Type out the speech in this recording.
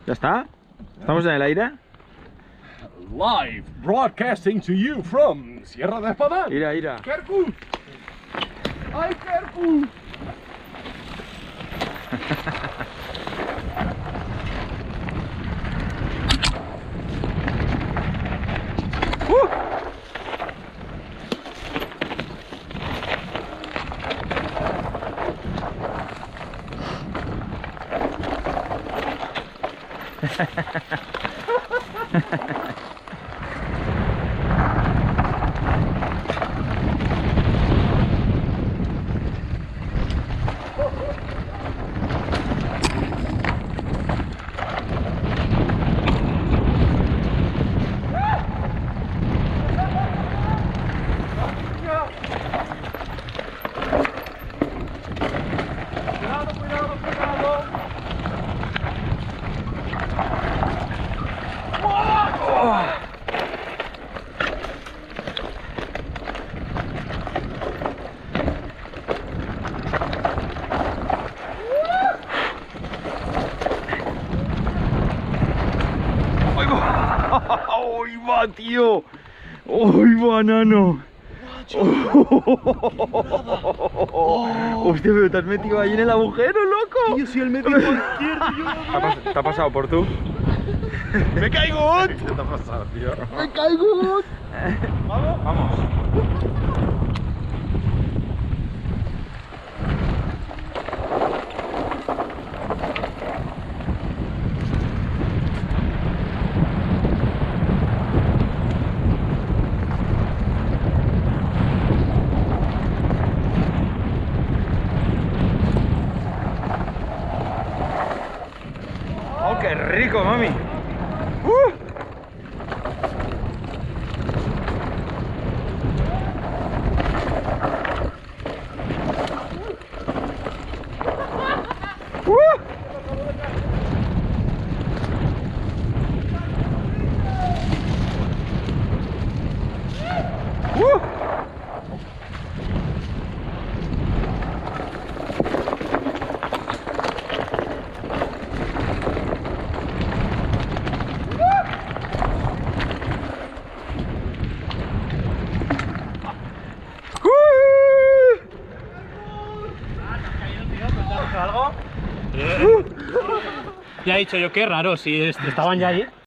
¿Ya está? ¿Estamos en el aire? Live broadcasting to you from Sierra de Bajadón. Ira. Querqus. ¡Ay, Querqus! ¡Uy, va, tío! ¡Uy, banano! Hostia, pero te has metido ahí en el agujero, loco. Yo soy el medio izquierdo. ¿Te ha pasado por tú? ¡Me caigo! ¿Qué te ha pasado, tío? ¡Me caigo! ¿Vamos? Vamos. ¡Oh, qué rico, mami! Ya he dicho yo, qué raro, si estaban ya allí.